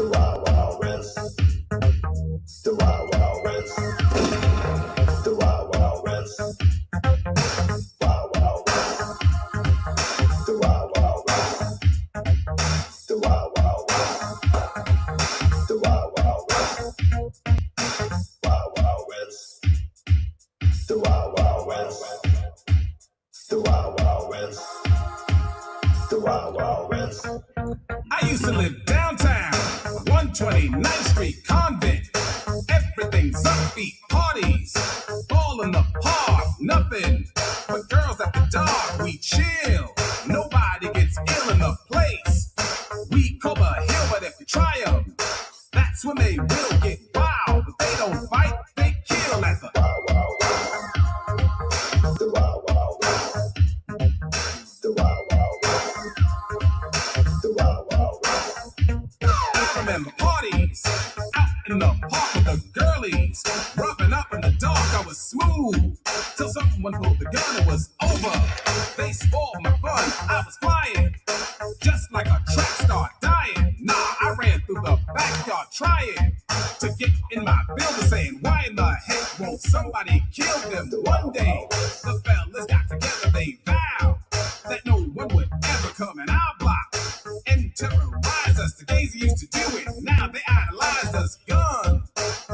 Wild Wild West. The Wild Wild West. The Wild Wild West. Wild Wild West. The Wild Wild West. The Wild Wild West. The Wild Wild West. Wild Wild West. The Wild Wild West. The Wild Wild West. The Wild Wild West. I used to live downtown, 129th Street, Convent. Everything's upbeat, parties, all in the park, nothing but girls at the dark. We chill, nobody gets ill in the place. We cover a hill, but if you try 'em, that's when they will get wild. But they don't fight, they kill at the Wild Wild West. The Wild Wild West. The Wild Wild West. The Wild Wild West. I remember parties out in the park with the girlies, roughing up in the dark. I was smooth till someone pulled the gun. It was over. They spoiled my fun. I was flying just like a track star, dying. Nah, I ran through the backyard trying to get in my building, saying, why in the heck won't somebody kill them? One day the fellas got together. They vowed that no one would ever come in our block and terrorize us. The gays used to do it, now they idolize us. Gun,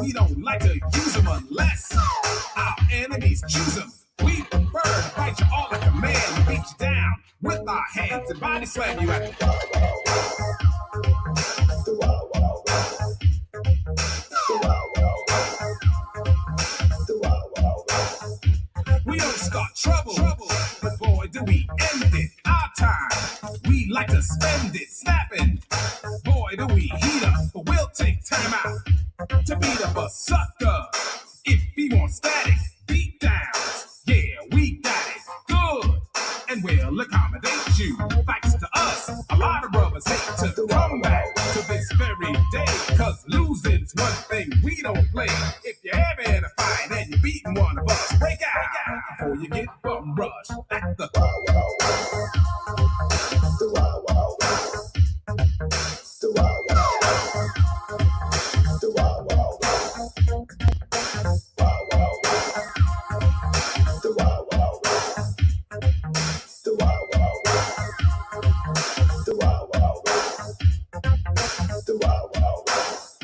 we don't like to use them unless our enemies choose them. We prefer to fight you all like a man, beat you down with our hands and body slam you at the The Wild Wild West. The Wild Wild West. The Wild Wild West. We don't start trouble, but boy, do we end it. Our time, we like to spend it snapping. Boy, do we heat up, but we'll take time out to beat up a sucker. If he wants static, beat downs, yeah, we got it good, and we'll accommodate you. Thanks to us, a lot of brothers hate to come back to this very day, cause losing's one thing we don't play. If you're ever in a fight and you're beating one of us, break out before you get bum rushed at the Wild Wild West. The Wild Wild West. The Wild Wild West. The Wild Wild West. Wild Wild West. The Wild Wild West. The Wild Wild West. The Wild Wild West. The Wild Wild West.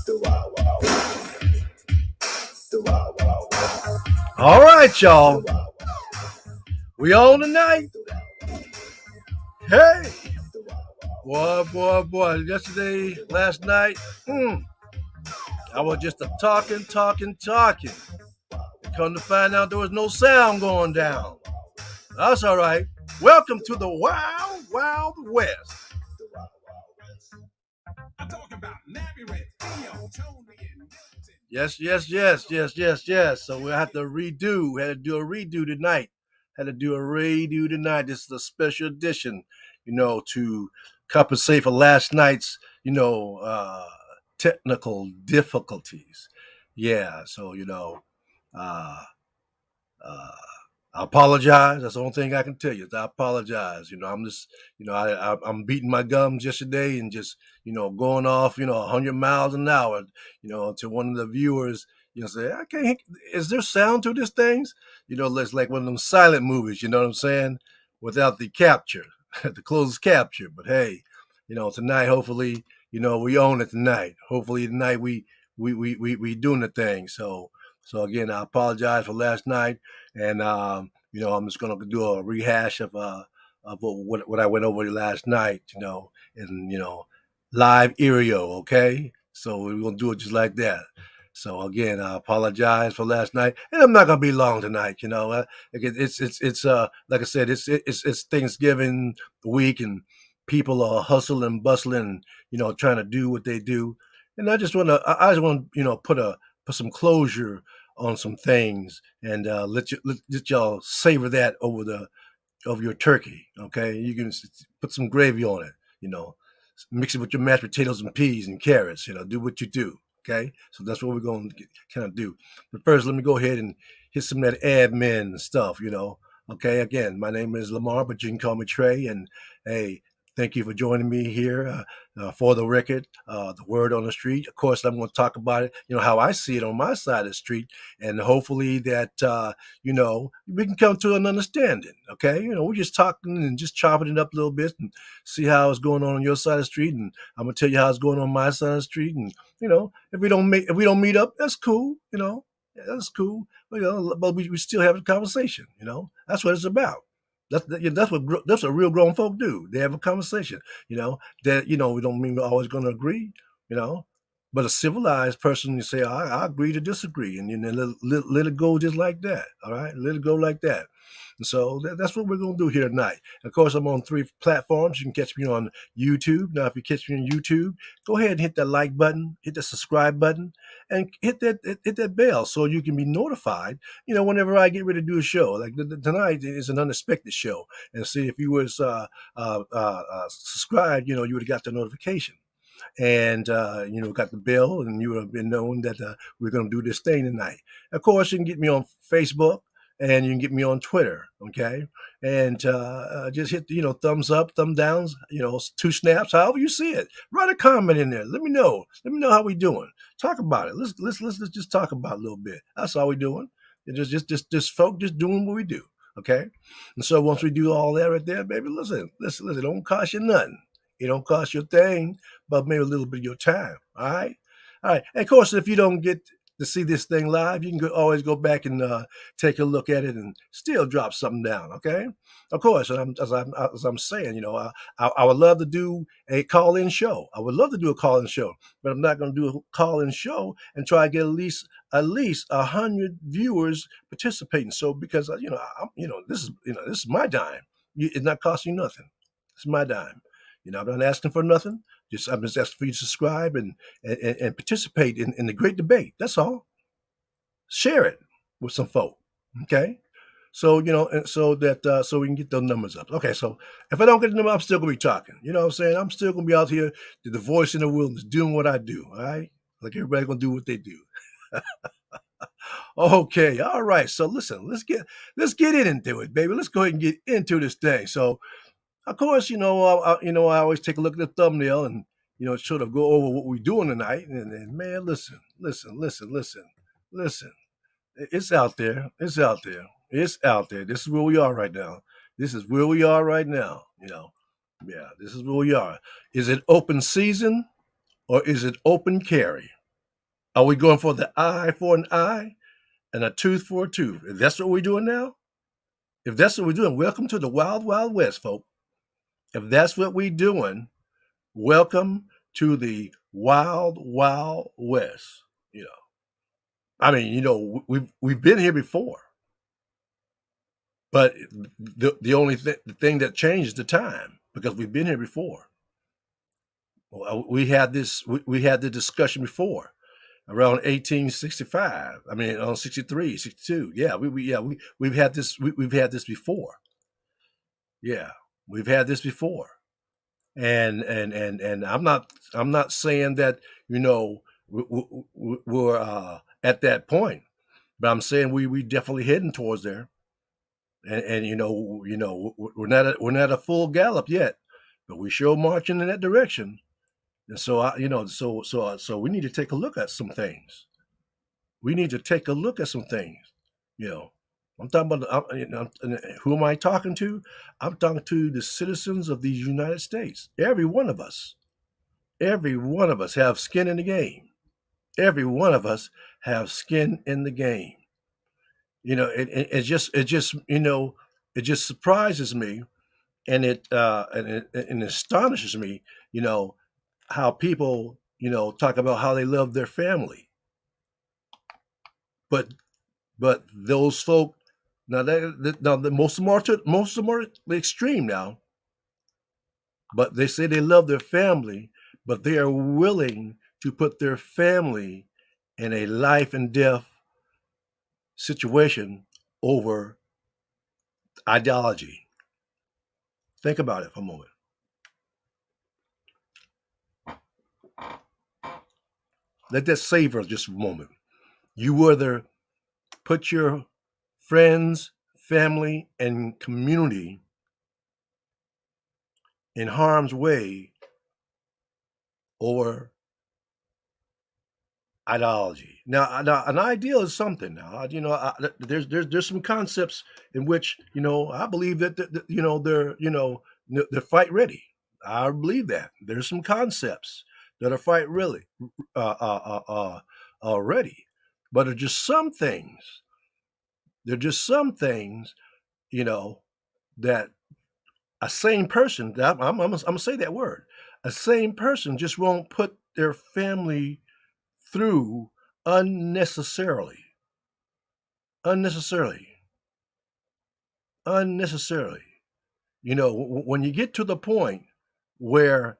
The Wild Wild West. The Wild Wild West. All right, y'all. The Wild Wild West. We on tonight. The Wild Wild West. Hey. The Wild Wild Boy. Yesterday, last night, I was just talking. Come to find out there was no sound going down. That's all right. Welcome to the Wild Wild West. The Wild Wild West. I'm talking about Nabby Red, Theo, Tony, and Milton. Yes. So we have to redo. We had to do a redo tonight. This is a special edition, to compensate for last night's, technical difficulties. Yeah. So, I apologize. That's the only thing I can tell you. I apologize. I'm just, I'm beating my gums yesterday and just, going off, 100 miles an hour, to one of the viewers, say, I can't, is there sound to these things? It's like one of them silent movies, you know what I'm saying? Without the capture, the closed capture. But hey, tonight, hopefully, we own it tonight. Hopefully tonight we doing the thing. So again, I apologize for last night, and I'm just gonna do a rehash of what I went over last night, in live Ereo, okay? So we're gonna do it just like that. So again, I apologize for last night, and I'm not gonna be long tonight. It's like I said, it's Thanksgiving week, and people are hustling and bustling, trying to do what they do, and I just want to put some closure on some things, and let y'all savor that over your turkey. Okay, you can put some gravy on it. Mix it with your mashed potatoes and peas and carrots. Do what you do. Okay, so that's what we're going to kind of do. But first, let me go ahead and hit some of that admin stuff. Okay, again, my name is Lamar, but you can call me Trey. And hey, Thank you for joining me here for the record, the word on the street. Of course, I'm going to talk about it, how I see it on my side of the street, and hopefully that, we can come to an understanding. Okay. We're just talking and just chopping it up a little bit and see how it's going on your side of the street. And I'm going to tell you how it's going on my side of the street. And, if we don't meet up, that's cool. Yeah, that's cool. But we still have a conversation. That's what it's about. That's what real grown folk do. They have a conversation. That we don't mean we're always going to agree. You know, but a civilized person, you say, I agree to disagree, and let it go just like that. All right, let it go like that. And so that's what we're going to do here tonight. Of course, I'm on 3 platforms. You can catch me on YouTube. Now, if you catch me on YouTube, go ahead and hit that like button, hit that subscribe button, and hit that bell so you can be notified. Whenever I get ready to do a show, like tonight is an unexpected show, and see if you was subscribed, you would have got the notification and got the bell, and you would have been known that we're going to do this thing tonight. Of course, you can get me on Facebook and you can get me on Twitter, okay? And just hit thumbs up, thumb downs, 2 snaps, however you see it. Write a comment in there. Let me know. Let me know how we doing. Talk about it. Let's just talk about it a little bit. That's all we doing. Just folk just doing what we do, okay? And so once we do all that right there, baby, listen. It don't cost you nothing. It don't cost you a thing, but maybe a little bit of your time. All right. And of course, if you don't get to see this thing live, you can always go back and take a look at it and still drop something down. Okay. Of course, as I'm saying, I would love to do a call-in show. I would love to do a call-in show, but I'm not going to do a call-in show and try to get at least 100 viewers participating. So because this is my dime. It's not costing you nothing. It's my dime. I'm not asking for nothing. I'm just asking for you to subscribe and participate in the great debate. That's all. Share it with some folk. Okay. So, so we can get those numbers up. Okay. So if I don't get the number, I'm still going to be talking. You know what I'm saying? I'm still going to be out here, the voice in the wilderness, doing what I do. All right. Like everybody's going to do what they do. Okay. All right. So listen, let's get into it, baby. Let's go ahead and get into this thing. So, of course, I always take a look at the thumbnail and, sort of go over what we're doing tonight. And man, listen. It's out there. It's out there. It's out there. This is where we are right now. Yeah, this is where we are. Is it open season or is it open carry? Are we going for the eye for an eye and a tooth for a tooth? If that's what we're doing now, if that's what we're doing, welcome to the Wild Wild West, folks. If that's what we're doing, welcome to the Wild Wild West. We've been here before, but the only the thing that changed is the time, because we've been here before. We had the discussion before around 1865. On 63, 62. Yeah, we've had this. We've had this before. Yeah, we've had this before. And I'm not saying that we're at that point, but I'm saying we definitely heading towards there, and we're not a full gallop yet, but we sure marching in that direction. And so so we need to take a look at some things. I'm talking about, who am I talking to? I'm talking to the citizens of these United States. Every one of us have skin in the game. Every one of us have skin in the game. It just surprises me, and it astonishes me, how people, talk about how they love their family. But those folk, now most of them are extreme now. But they say they love their family, but they are willing to put their family in a life and death situation over ideology. Think about it for a moment. Let that savor just a moment. You either put your friends, family, and community in harm's way over ideology. Now, an ideal is something. Now, there's some concepts in which I believe that they're fight ready. I believe that there's some concepts that are fight really ready, but there're just some things. There are just some things, that a sane person. I'm gonna say that word. A sane person just won't put their family through unnecessarily. Unnecessarily. Unnecessarily. When you get to the point where,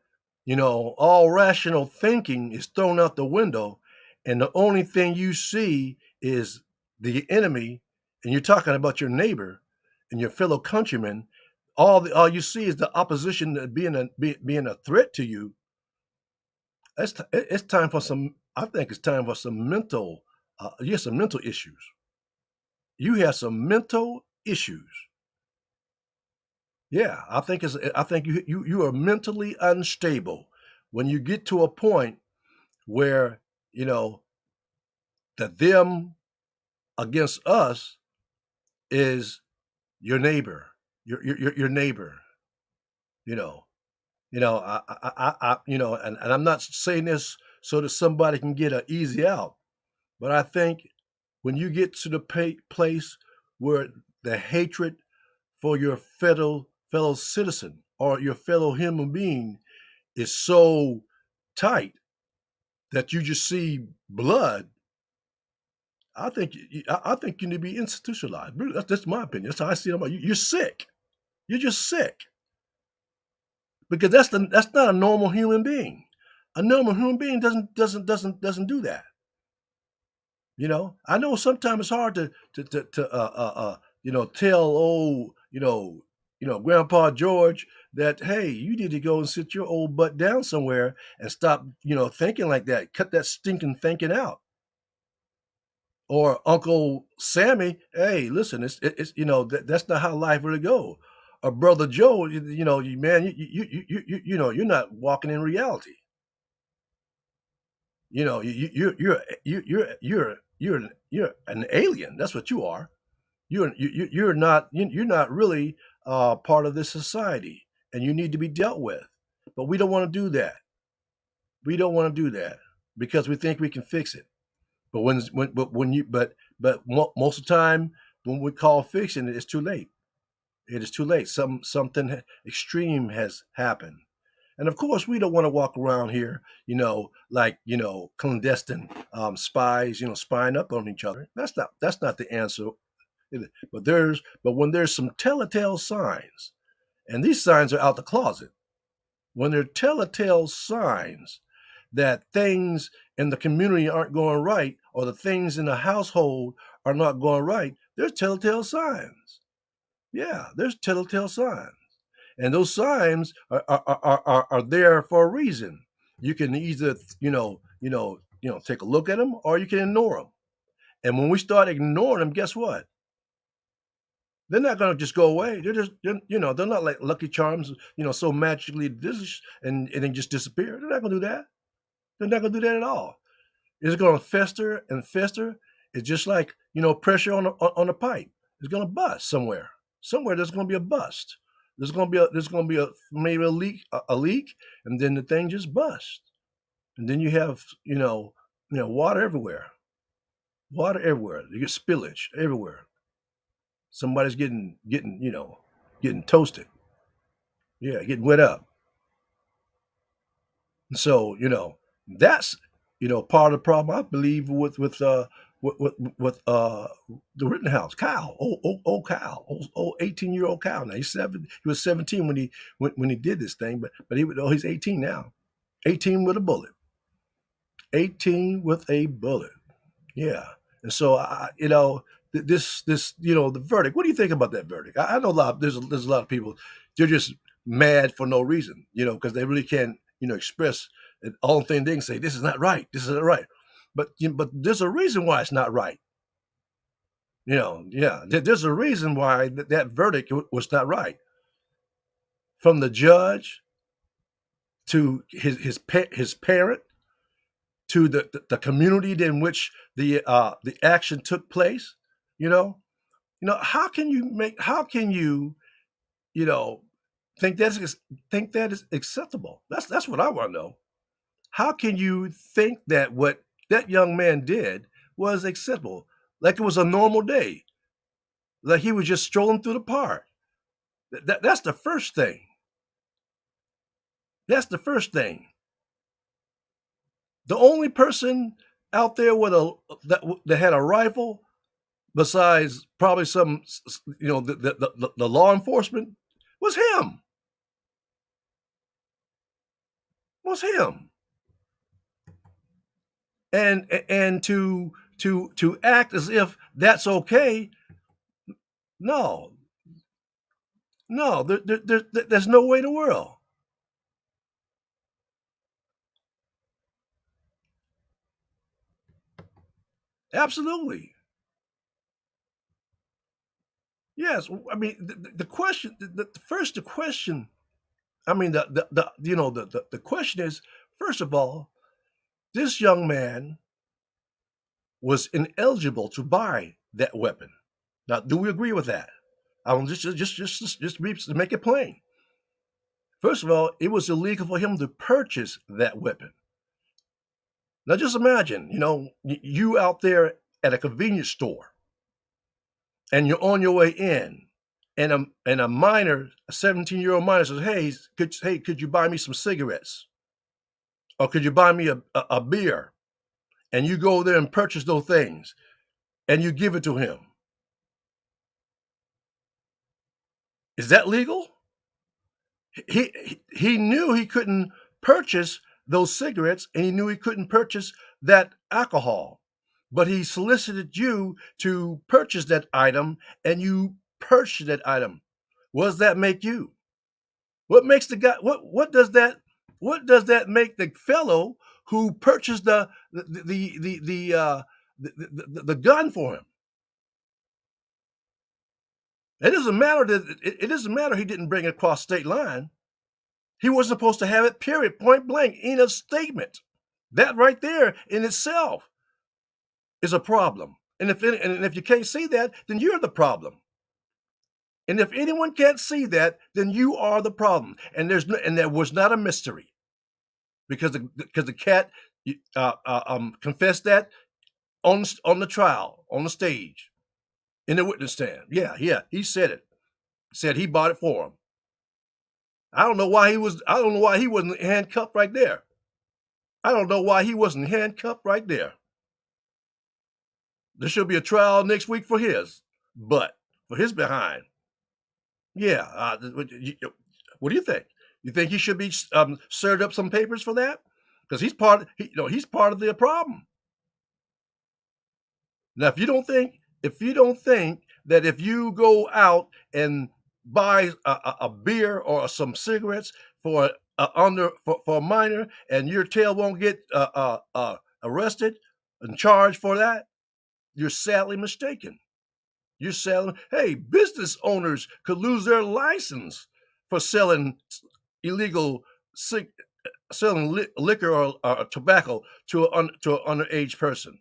all rational thinking is thrown out the window and the only thing you see is the enemy, and you're talking about your neighbor and your fellow countrymen, all you see is the opposition being a threat to you. It's time for some. I think it's time for some mental. You have some mental issues. You have some mental issues. Yeah, I think you are mentally unstable when you get to a point where that them against us is your neighbor, your neighbor. And I'm not saying this so that somebody can get an easy out, but I think when you get to the place where the hatred for your fellow citizen or your fellow human being is so tight that you just see blood, I think you need to be institutionalized. That's my opinion. That's how I see it. You're sick. You're just sick. Because that's not a normal human being. A normal human being doesn't do that. I know sometimes it's hard to tell old Grandpa George that, hey, you need to go and sit your old butt down somewhere and stop thinking like that. Cut that stinking thinking out. Or Uncle Sammy, hey, listen, it's that's not how life really go. Or Brother Joe, man, you're not walking in reality. You're an alien. That's what you are. You're not really part of this society, and you need to be dealt with. But we don't want to do that. We don't want to do that because we think we can fix it. But most of the time when we call fixing it, it's too late. It is too late. Something extreme has happened. And of course, we don't want to walk around here, like clandestine spies, spying up on each other. That's not the answer. But when there's some telltale signs, and these signs are out the closet, when there are telltale signs that things in the community aren't going right, or the things in the household are not going right, there's telltale signs. Yeah, there's telltale signs. And those signs are there for a reason. You can either, take a look at them, or you can ignore them. And when we start ignoring them, guess what? They're not going to just go away. They're not like Lucky Charms, so magically this and then just disappear. They're not going to do that. They're not going to do that at all. It's going to fester and fester. It's just like, pressure on a pipe. It's going to bust somewhere. Somewhere there's going to be a bust. There's going to be maybe a leak, and then the thing just busts. And then you have, water everywhere. Water everywhere. You get spillage everywhere. Somebody's getting toasted. Yeah, getting wet up. And so, that's, part of the problem, I believe, with the Rittenhouse. Kyle, old Kyle, old 18-year-old Kyle. Now he was 17 when he did this thing, but he's 18 now. 18 with a bullet. 18 with a bullet. Yeah. And so this the verdict. What do you think about that verdict? I know there's a lot of people, they're just mad for no reason, because they really can't express the only thing they can say, this is not right. This is not right. But there's a reason why it's not right. There's a reason why that verdict was not right. From the judge to his parent, to the community in which the action took place. You know, how can you you know think think that is acceptable? That's what I want to know. How can you think that what that young man did was acceptable? Like it was a normal day, like he was just strolling through the park. That's the first thing. That's the first thing. The only person out there with that had a rifle, besides probably some, the law enforcement, was him. Was him. And to act as if that's okay. No, no, there's no way in the world. Absolutely. Yes. I mean, the question, the question, I mean, the question is, first of all, this young man was ineligible to buy that weapon. Now, do we agree with that? I want just to make it plain. First of all, it was illegal for him to purchase that weapon. Now, just imagine, you out there at a convenience store, and you're on your way in, and a minor, a 17-year-old minor says, "Hey, could you buy me some cigarettes, or could you buy me a beer?" And you go there and purchase those things, and you give it to him. Is that legal? He knew he couldn't purchase those cigarettes, and he knew he couldn't purchase that alcohol, but he solicited you to purchase that item, and you purchased that item. What does that make you? What makes the guy? What does that? What does that make the fellow who purchased the gun for him? It doesn't matter that it doesn't matter he didn't bring it across state line. He wasn't supposed to have it, period, point blank, in a statement. That right there in itself is a problem. And if you can't see that, then you're the problem. And if anyone can't see that, then you are the problem. And there was not a mystery, because the cat confessed that on the trial, on the stage, in the witness stand. Yeah, he said it. Said he bought it for him. I don't know why he wasn't handcuffed right there. I don't know why he wasn't handcuffed right there. There should be a trial next week for his behind. Yeah. What do you think? You think he should be served up some papers for that? Because he's part of the problem. Now, if you don't think that if you go out and buy a beer or some cigarettes for a minor, and your tail won't get arrested and charged for that, you're sadly mistaken. Hey, business owners could lose their license for selling selling liquor or tobacco to an underage person.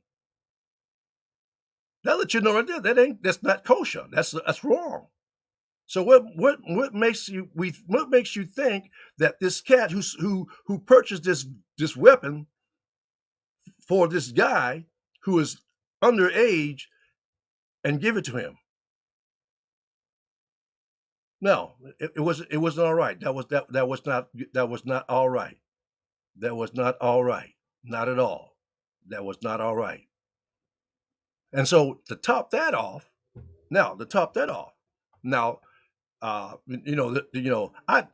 That lets you know right there that's not kosher. That's wrong. So what makes you think that this cat who purchased this weapon for this guy who is underage and give it to him? No, it wasn't all right. That was not all right. That was not all right. Not at all. That was not all right. And so to top that off, now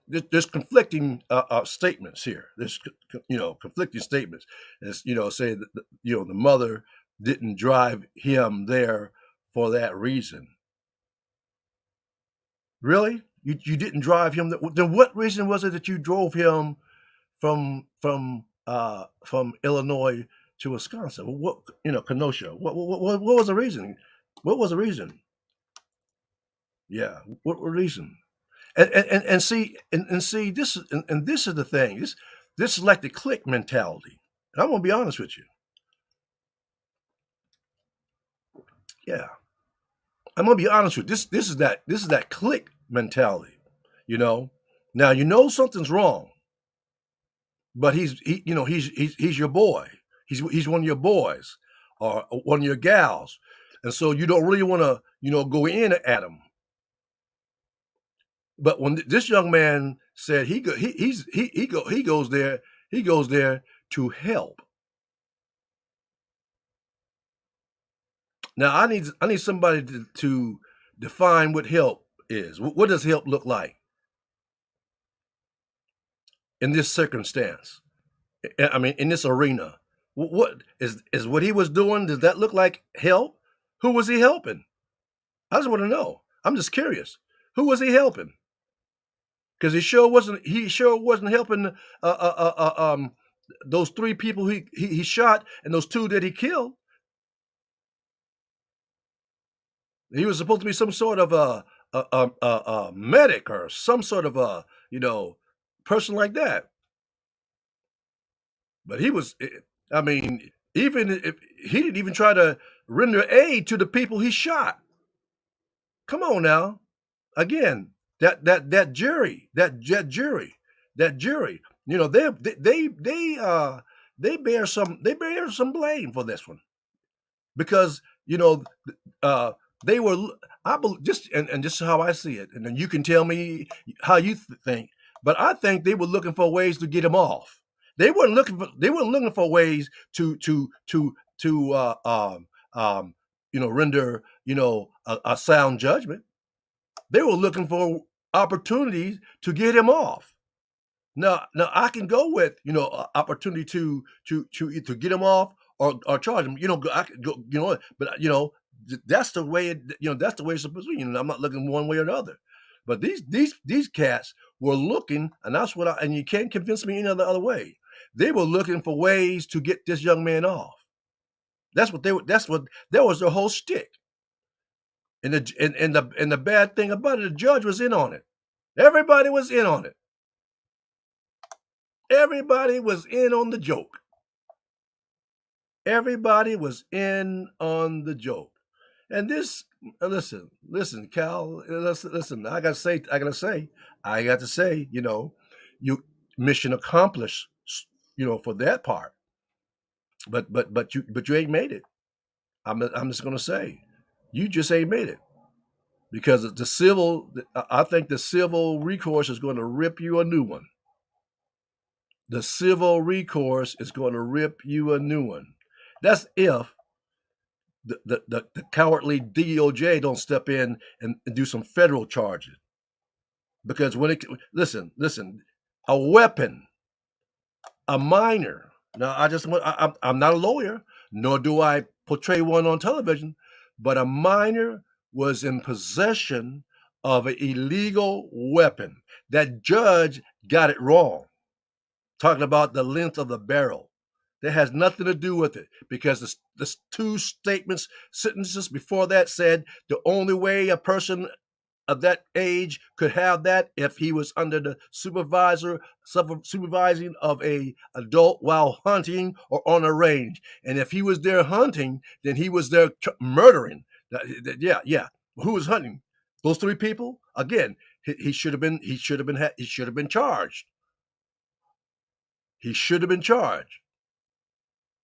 there's conflicting statements here. There's conflicting statements. As say that the mother didn't drive him there for that reason. Really? You didn't drive him? Then what reason was it that you drove him from Illinois to Wisconsin? What Kenosha? What was the reason? What was the reason? Yeah, what reason? And see this is the thing. This is like the clique mentality. And I'm gonna be honest with you. Yeah, I'm gonna be honest with you. This is that clique mentality. You know. Now you know something's wrong, but he's your boy. He's one of your boys or one of your gals, and so you don't really want to go in at him. But when this young man said he goes there to help. Now I need somebody to define what help is. What does help look like in this circumstance? I mean, in this arena, what is what he was doing? Does that look like help? Who was he helping? I just want to know. I'm just curious. Who was he helping? Because he sure wasn't. He sure wasn't helping. Those 3 people he shot and those 2 that he killed. He was supposed to be some sort of a medic or some sort of a person like that. But he was. I mean, even if he didn't even try to render aid to the people he shot. Come on now, again, that jury, they bear some blame for this one because uh, they were I believe just how I see it, and then you can tell me how you think, but I think they were looking for ways to get him off. They weren't looking for ways to render a sound judgment. They were looking for opportunities to get him off. Now I can go with opportunity to get him off or charge him. I could go, but that's the way that's the way it's supposed to be. I'm not looking one way or the other. But these cats were looking, and that's what and you can't convince me any other way. They were looking for ways to get this young man off. That was their whole shtick. And the bad thing about it, the judge was in on it. Everybody was in on it. Everybody was in on the joke. Everybody was in on the joke. And this, listen, Cal, listen. I got to say, you mission accomplished, for that part. But you ain't made it. I'm just gonna say, you just ain't made it because I think the civil recourse is going to rip you a new one. The civil recourse is going to rip you a new one. That's if the cowardly DOJ don't step in and do some federal charges. Because listen, a weapon, a minor. Now I'm not a lawyer, nor do I portray one on television, but a minor was in possession of an illegal weapon. That judge got it wrong. Talking about the length of the barrel. That has nothing to do with it because the 2 sentences before that said the only way a person of that age could have that if he was under the supervising of a adult while hunting or on a range. And if he was there hunting, then he was there murdering. Yeah. Who was hunting? Those 3 people? Again, he should have been charged. He should have been charged.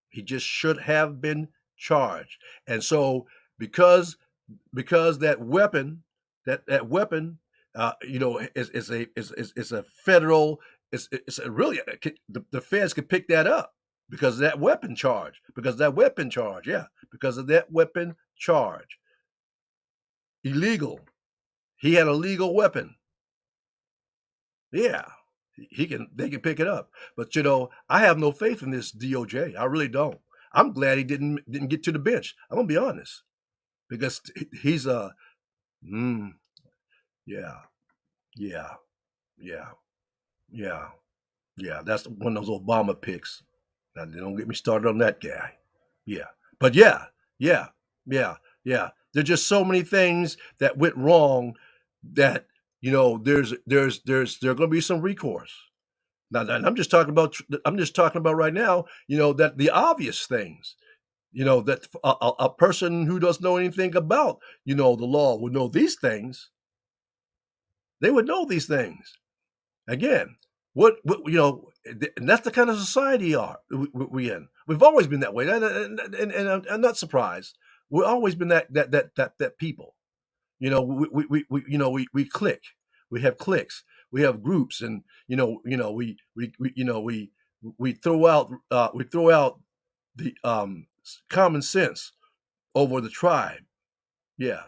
He just should have been charged. And so because that weapon is a federal, it's a really the feds could pick that up because of that weapon charge. Because of that weapon charge. Illegal. He had a legal weapon. Yeah. They can pick it up. But I have no faith in this DOJ. I really don't. I'm glad he didn't get to the bench. I'm gonna be honest. Because he's yeah. That's one of those Obama picks. Now, don't get me started on that guy. Yeah. But yeah. There's just so many things that went wrong that there's going to be some recourse. Now, I'm just talking about. I'm just talking about right now. That the obvious things. That a person who doesn't know anything about the law would know these things. They would know these things. Again, and that's the kind of society we in. We've always been that way, and I'm not surprised. We've always been that people. We click. We have cliques. We have groups, and we throw out the common sense over the tribe. Yeah,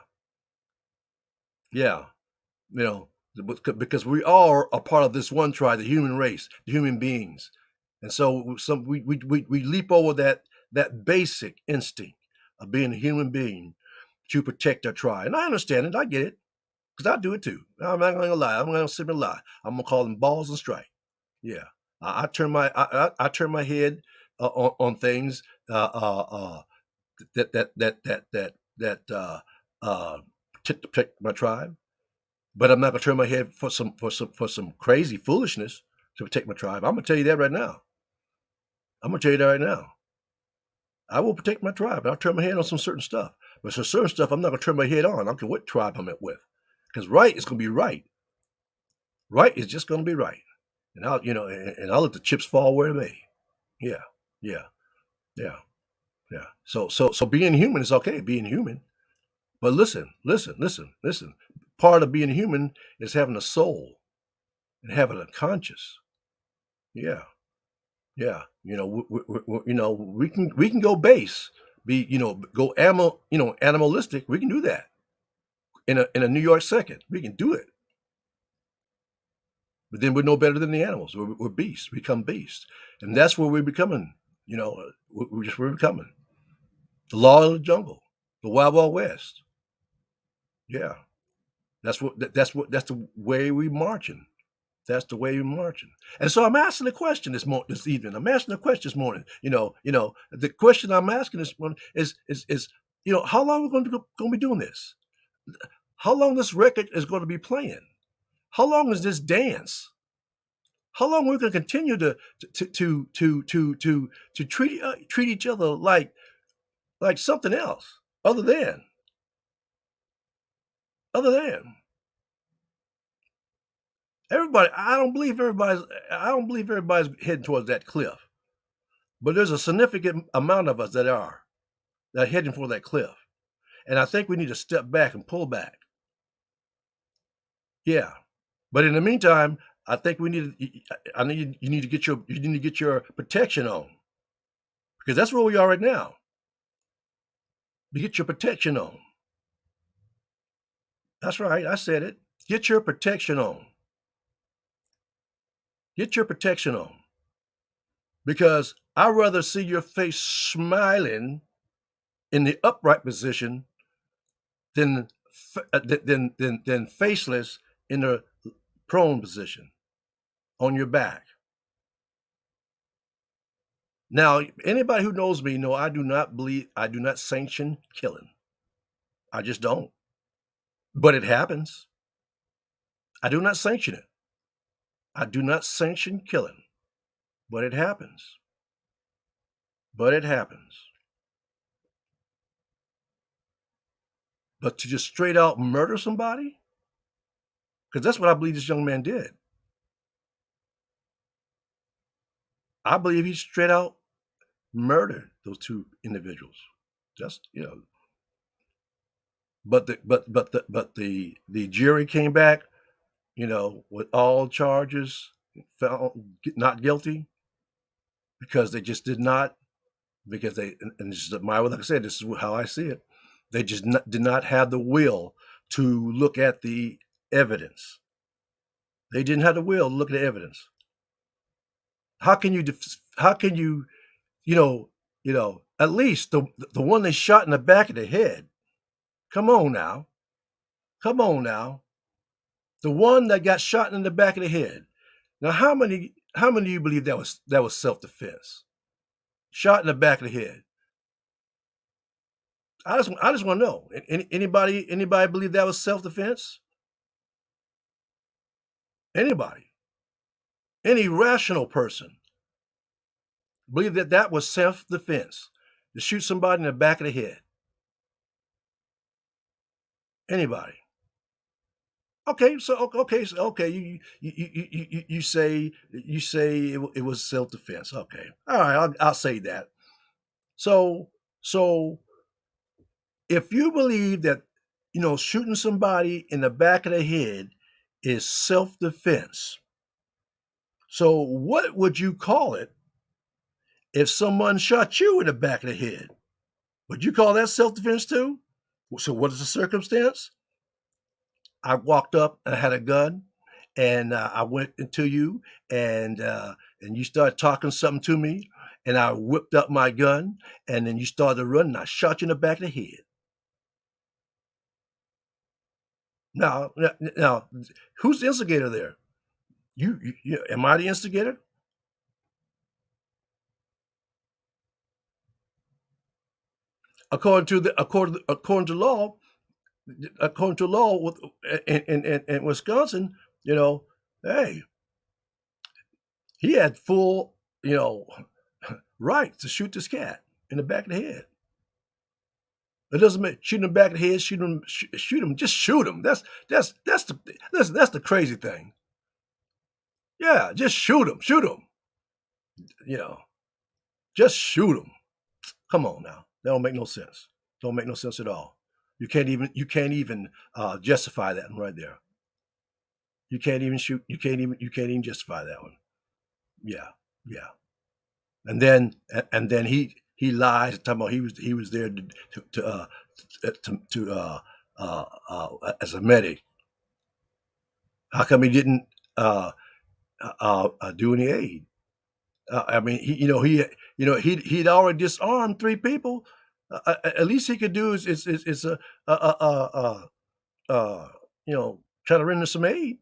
yeah. Because we are a part of this one tribe, the human race, the human beings, and so we leap over that basic instinct of being a human being to protect our tribe. And I understand it. I get it. Because I do it too. I'm not going to lie. I'm going to sit and lie. I'm going to call them balls and strike. Yeah, I turn my head on things that protect my tribe, but I'm not going to turn my head for some crazy foolishness to protect my tribe. I'm going to tell you that right now. I'm going to tell you that right now. I will protect my tribe, but I'll turn my head on some certain stuff. But some certain stuff I'm not going to turn my head on. I don't care what tribe I'm with. Because right is going to be right. Right is just going to be right, and I'll let the chips fall where they may. Yeah, yeah, yeah, yeah. So being human is okay. Being human, but listen. Part of being human is having a soul and having a conscience. Yeah, yeah. We can go base, go animalistic. We can do that in a New York second. We can do it. But then we're no better than the animals. We're beasts. We become beasts, and that's where we're becoming. We're becoming the law of the jungle, the Wild Wild West. Yeah, that's the way we're marching. That's the way we're marching. And so I'm asking the question this evening. I'm asking the question this morning. The question I'm asking this morning is how long are we going to be doing this? How long this record is going to be playing? How long is this dance? How long we're going to continue to treat each other like something else other than everybody. I don't believe everybody's heading towards that cliff, but there's a significant amount of us that are heading for that cliff, and I think we need to step back and pull back. Yeah, but in the meantime, I think you need to get your protection on, because that's where we are right now. You get your protection on. That's right. I said it. Get your protection on. Get your protection on. Because I'd rather see your face smiling in the upright position than faceless in the prone position on your back. Now, anybody who knows me know I do not sanction killing. I just don't. But it happens. I do not sanction it. I do not sanction killing. But it happens. But to just straight out murder somebody? Because that's what I believe this young man did. I believe he straight out murdered those two individuals. Just, but the jury came back, with all charges, found not guilty, because they just did not, because they, and this is like I said, this is how I see it. They just did not have the will to look at the evidence. They didn't have the will to look at the evidence. How can you, at least the one they shot in the back of the head? Come on now. The one that got shot in the back of the head. Now, how many do you believe that was self-defense? Shot in the back of the head. I just want to know. Anybody believe that was self-defense? Anybody? Any rational person believe that that was self-defense, to shoot somebody in the back of the head. Anybody. Okay, you say it was self-defense. Okay, all right, I'll say that. So if you believe that shooting somebody in the back of the head is self-defense, so what would you call it if someone shot you in the back of the head? Would you call that self-defense too? So what is the circumstance? I walked up and I had a gun, and I went into you, and you started talking something to me, and I whipped up my gun, and then you started running. I shot you in the back of the head. Now, who's the instigator there? You am I the instigator? According to law, with in Wisconsin, hey, he had full, right to shoot this cat in the back of the head. It doesn't make shooting in the back of the head, shoot him, just shoot him. That's the crazy thing. Yeah, just shoot him, You know, just shoot him. Come on now, that don't make no sense. Don't make no sense at all. You can't even justify that one right there. You can't even justify that one. Yeah, yeah. And then he lies, talking about he was there as a medic. How come he didn't do any aid? I mean, he'd already disarmed 3 people. At least he could do is try to render some aid.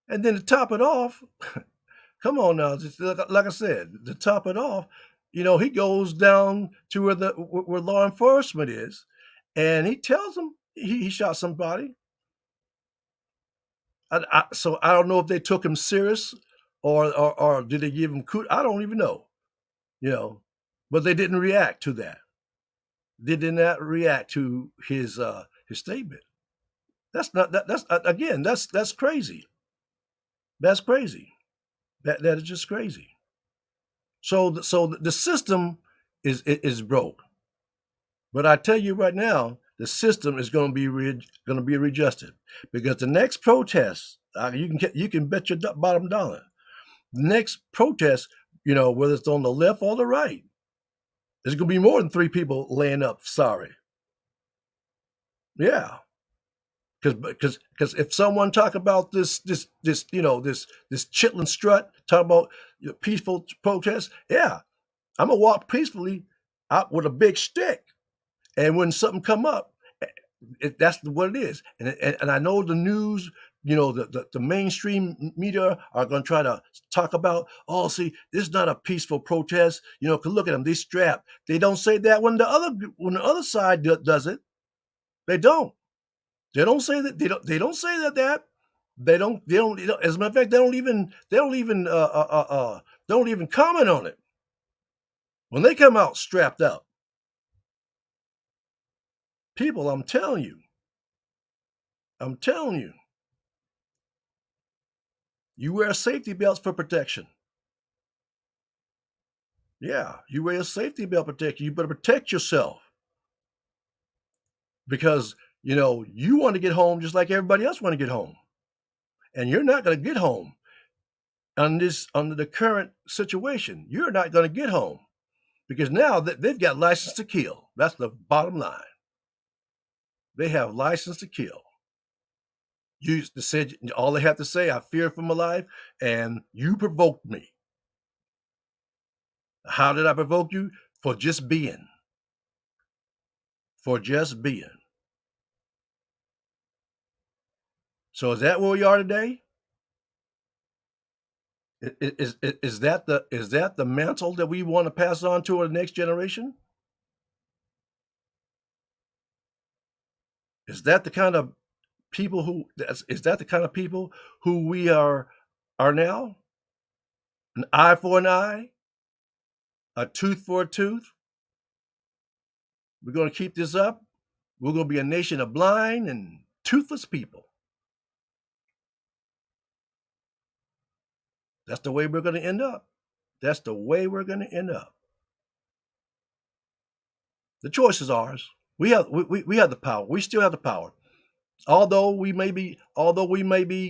And then to top it off, come on now, just like I said, to top it off, he goes down to where law enforcement is, and he tells them he shot somebody. So I don't know if they took him serious or did they give him I don't even know, but they didn't react to that. They did not react to his statement. That's crazy. That's crazy. That is just crazy. So the system is broke. But I tell you right now, the system is going to be readjusted, because the next protest, you can bet your bottom dollar, the next protest, whether it's on the left or the right, there's going to be more than 3 people laying up. Sorry. Yeah. Because if someone talk about this chitlin strut, talk about peaceful protest, yeah, I'm gonna walk peacefully out with a big stick, and when something come up, that's what it is. And I know the news, the mainstream media are going to try to talk about, oh, see, this is not a peaceful protest, because look at them, they strapped. They don't say that when the other side does it. They don't. They don't say that. They don't say that. They don't. As a matter of fact, they don't even comment on it when they come out strapped up. People, I'm telling you, you wear safety belts for protection. Yeah, you wear a safety belt protection. You better protect yourself, because you want to get home just like everybody else want to get home, and you're not going to get home under the current situation. You're not going to get home, because now they've got license to kill. That's the bottom line. They have license to kill. You said all they have to say, I fear for my life, and you provoked me. How did I provoke you? For just being. For just being. So is that where we are today? Is that the mantle that we want to pass on to our next generation? Is that the kind of people is that the kind of people who we are now? An eye for an eye, a tooth for a tooth. We're going to keep this up. We're going to be a nation of blind and toothless people. That's the way we're going to end up. That's the way we're going to end up. The choice is ours. We have the power. We still have the power. Although we may be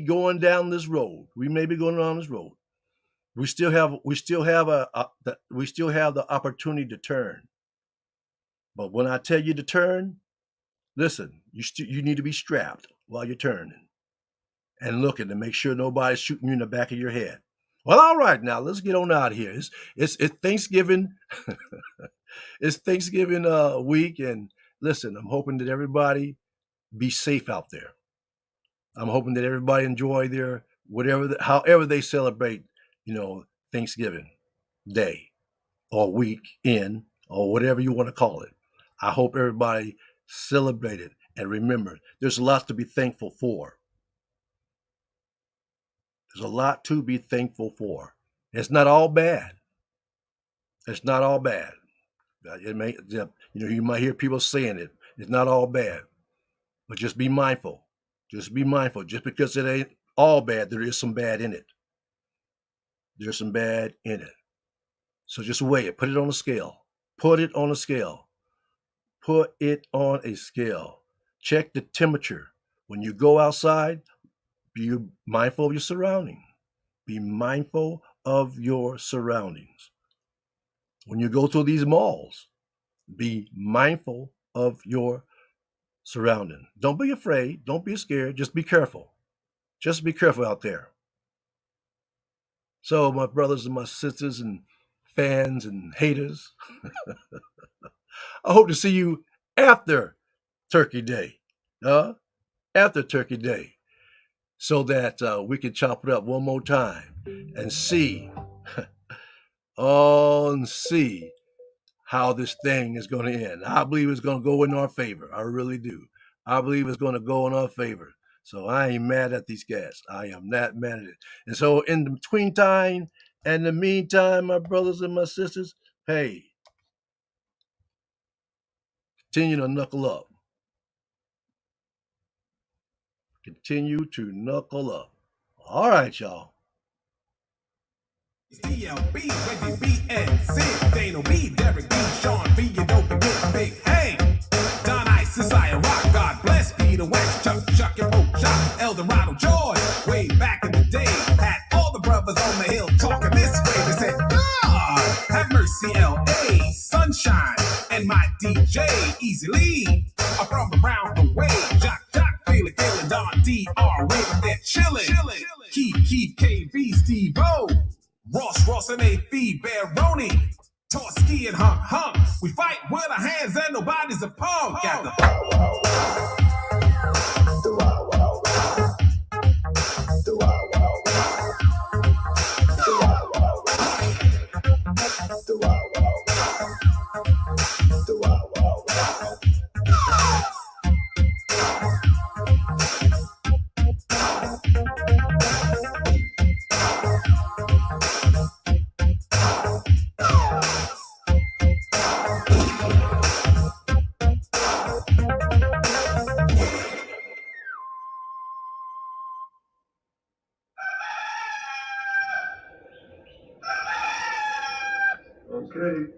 going down this road, we still have the opportunity to turn. But when I tell you to turn, listen, you need to be strapped while you're turning and looking to make sure nobody's shooting you in the back of your head. Well, all right, now let's get on out of here. It's Thanksgiving. It's Thanksgiving week, and listen, I'm hoping that everybody be safe out there. I'm hoping that everybody enjoy their however they celebrate, Thanksgiving Day or weekend or whatever you want to call it. I hope everybody celebrate it and remember, there's a lot to be thankful for. There's a lot to be thankful for. It's not all bad. It's not all bad. It may, you might hear people saying it. It's not all bad, but just be mindful. Just be mindful. Just because it ain't all bad, there is some bad in it. There's some bad in it. So just weigh it. Put it on a scale. Put it on a scale. Put it on a scale. Check the temperature. When you go outside, be mindful of your surroundings. Be mindful of your surroundings. When you go through these malls, be mindful of your surroundings. Don't be afraid. Don't be scared. Just be careful. Just be careful out there. So, my brothers and my sisters and fans and haters, I hope to see you after Turkey Day. After Turkey Day. So that we can chop it up one more time and see, see how this thing is going to end. I believe it's going to go in our favor. I really do. I believe it's going to go in our favor. So I ain't mad at these guys. I am not mad at it. And so in the between time and the meantime, my brothers and my sisters, hey, continue to knuckle up. Continue to knuckle up. All right, y'all. DLB, Reggie B, and Sid, Dano B, Derek B, Sean B, you don't forget Big Hank, Don Ice, Isaiah Rock, God bless Peter Wax, Chuck, and Oak Shop, Eldorado George, way back in the day, had all the brothers on the hill talking this way. They said, God, have mercy, L.A., Sunshine, and my DJ, Easily, are from around the way, Jock, feeling, Don D.R. Raven, they're chilling, Keith, KV, Steve-O, Ross and A.F. Baroni, Torski and Hunk. We fight with our hands and nobody's a punk. Got the Wow, wow, wow. The wow, wow, wow. The wow, wow, wow. The wow, wow, wow. The wow, wow, wow. Okay.